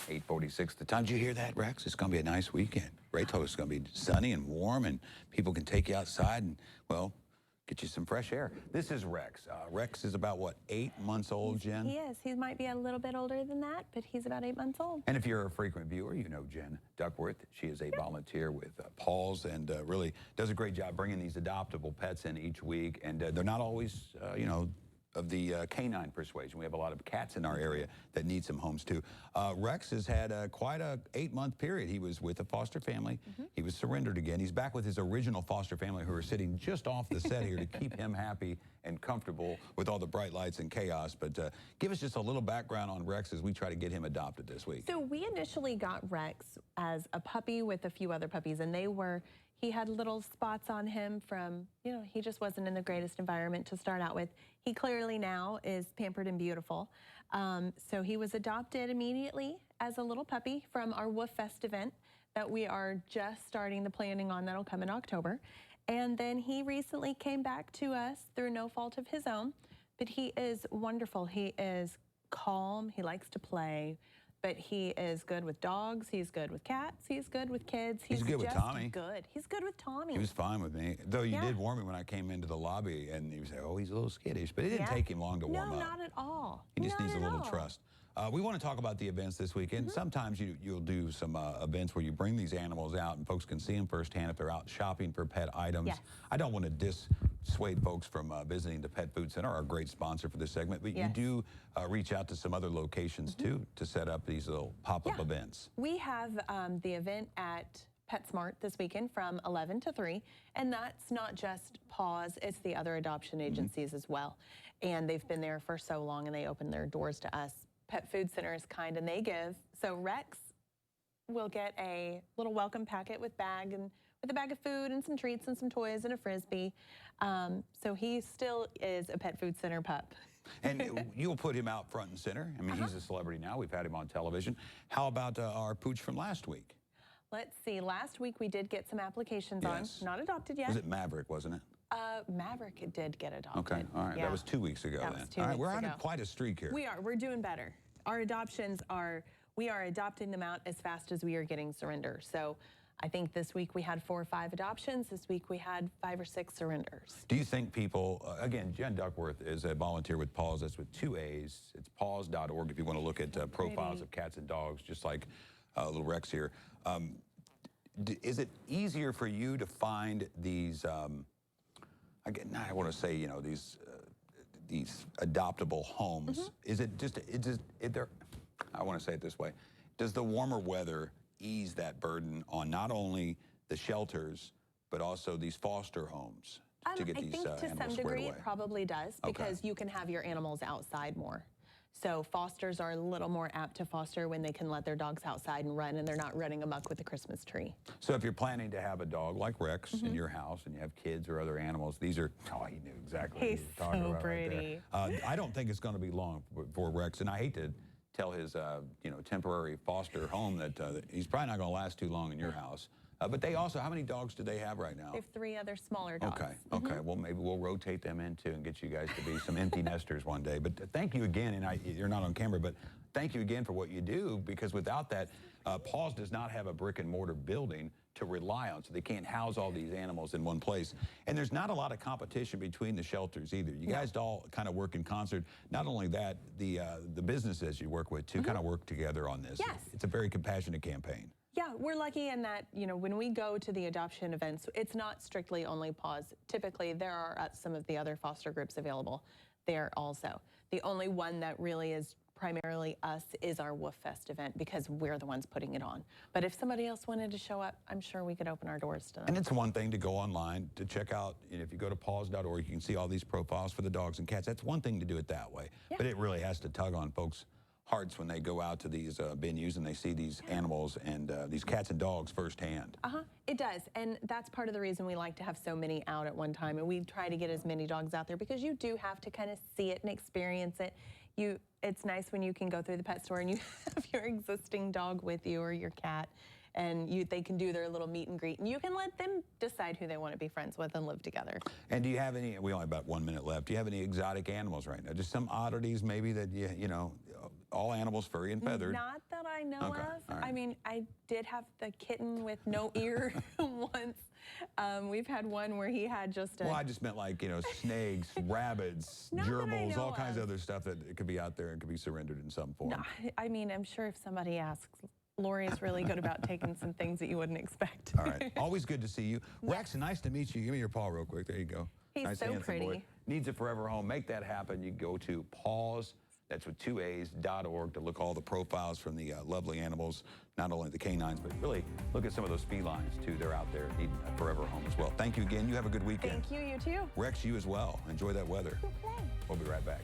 8:46. The time, did you hear that, Rex? It's going to be a nice weekend. Ray told us it's going to be sunny and warm, and people can take you outside and, well, get you some fresh air. This is Rex. Rex is about, what, 8 months old, Jen? He is. He might be a little bit older than that, but he's about 8 months old. And if you're a frequent viewer, you know Jen Duckworth. She is a volunteer with PAAWS and really does a great job bringing these adoptable pets in each week. And they're not always, you know, of the canine persuasion. We have a lot of cats in our area that need some homes too. Rex has had quite a 8-month period. He was with a foster family. He was surrendered again. He's back with his original foster family who are sitting just off the set here to keep him happy and comfortable with all the bright lights and chaos. But give us just a little background on Rex as we try to get him adopted this week. So we initially got Rex as a puppy with a few other puppies, and he had little spots on him from, you know, he just wasn't in the greatest environment to start out with. He clearly now is pampered and beautiful. So he was adopted immediately as a little puppy from our Woof Fest event that we are just starting the planning on. That'll come in October. And then he recently came back to us through no fault of his own, but he is wonderful. He is calm, he likes to play, but he is good with dogs, he's good with cats, he's good with kids. He's good with Tommy. Good. He's good with Tommy. He was fine with me. Though you did warn me when I came into the lobby and you say, oh, he's a little skittish. But it didn't take him long to warm up. No, not at all. He just needs a little trust. We want to talk about the events this weekend. Sometimes you'll do some events where you bring these animals out and folks can see them firsthand if they're out shopping for pet items. Yes. I don't want to dissuade folks from visiting the Pet Food Center, our great sponsor for this segment, but you do reach out to some other locations too to set up these little pop-up events. We have the event at PetSmart this weekend from 11 to 3, and that's not just PAWS, it's the other adoption agencies as well. And they've been there for so long and they open their doors to us. Pet Food Center is kind and they give. So Rex will get a little welcome packet with a bag of food and some treats and some toys and a Frisbee. So he still is a Pet Food Center pup. And you'll put him out front and center. I mean, he's a celebrity now. We've had him on television. How about our pooch from last week? Let's see. Last week we did get some applications on. Not adopted yet. Was it Maverick, wasn't it? Maverick did get adopted. Okay, all right. That was 2 weeks ago then. All right, we're on quite a streak here. We are. We're doing better. Our adoptions we are adopting them out as fast as we are getting surrender. So I think this week we had 4 or 5 adoptions. This week we had 5 or 6 surrenders. Do you think people, again, Jen Duckworth is a volunteer with PAWS. That's with 2 A's. It's PAWS.org if you want to look at profiles of cats and dogs, just like little Rex here. Is it easier for you to find these, again, I want to say, you know, these adoptable homes? Is it just, I want to say it this way. Does the warmer weather ease that burden on not only the shelters, but also these foster homes to get these animals squared away? I think to some degree it probably does, because you can have your animals outside more. So fosters are a little more apt to foster when they can let their dogs outside and run and they're not running amok with the Christmas tree. So if you're planning to have a dog like Rex in your house and you have kids or other animals, these are, oh, he knew exactly what he was talking about pretty. Right there. I don't think it's going to be long for Rex, and I hate to tell his, you know, temporary foster home that he's probably not going to last too long in your house. But they also, how many dogs do they have right now? They have 3 other smaller dogs. Okay, well, maybe we'll rotate them in too and get you guys to be some empty nesters one day. But thank you again, and you're not on camera, but thank you again for what you do, because without that, PAWS does not have a brick and mortar building to rely on, so they can't house all these animals in one place. And there's not a lot of competition between the shelters either. You guys all kind of work in concert. Not only that, the businesses you work with too kind of work together on this. Yes. It's a very compassionate campaign. Yeah, we're lucky in that, you know, when we go to the adoption events, it's not strictly only PAWS. Typically, there are some of the other foster groups available there also. The only one that really is primarily us is our Woof Fest event, because we're the ones putting it on. But if somebody else wanted to show up, I'm sure we could open our doors to them. And it's one thing to go online to check out, you know, if you go to paws.org, you can see all these profiles for the dogs and cats. That's one thing to do it that way. But it really has to tug on folks' hearts when they go out to these venues and they see these animals and these cats and dogs firsthand. It does, and that's part of the reason we like to have so many out at one time, and we try to get as many dogs out there, because you do have to kind of see it and experience it. It's nice when you can go through the pet store and you have your existing dog with you or your cat, and they can do their little meet and greet, and you can let them decide who they want to be friends with and live together. And do you have any, we only have about 1 minute left, do you have any exotic animals right now? Just some oddities maybe that, you know, all animals furry and feathered? Not that I know Okay, of. all right. I mean, I did have the kitten with no ear once. We've had one where he had just a... Well, I just meant like, you know, snakes, rabbits, Not that I gerbils, know all kinds of of. other stuff that it could be out there and could be surrendered in some form. No, I mean, I'm sure if somebody asks, Lori's really good about taking some things that you wouldn't expect. All right. Always good to see you. Rex, nice to meet you. Give me your paw real quick. There you go. He's nice so handsome boy. pretty. Needs a forever home. Make that happen. You go to PAAWS, that's with 2 A's.org to look all the profiles from the lovely animals, not only the canines, but really look at some of those felines too. They're out there needing a forever home as well. Thank you again. You have a good weekend. Thank you, you too. Rex, you as well. Enjoy that weather. Okay. We'll be right back.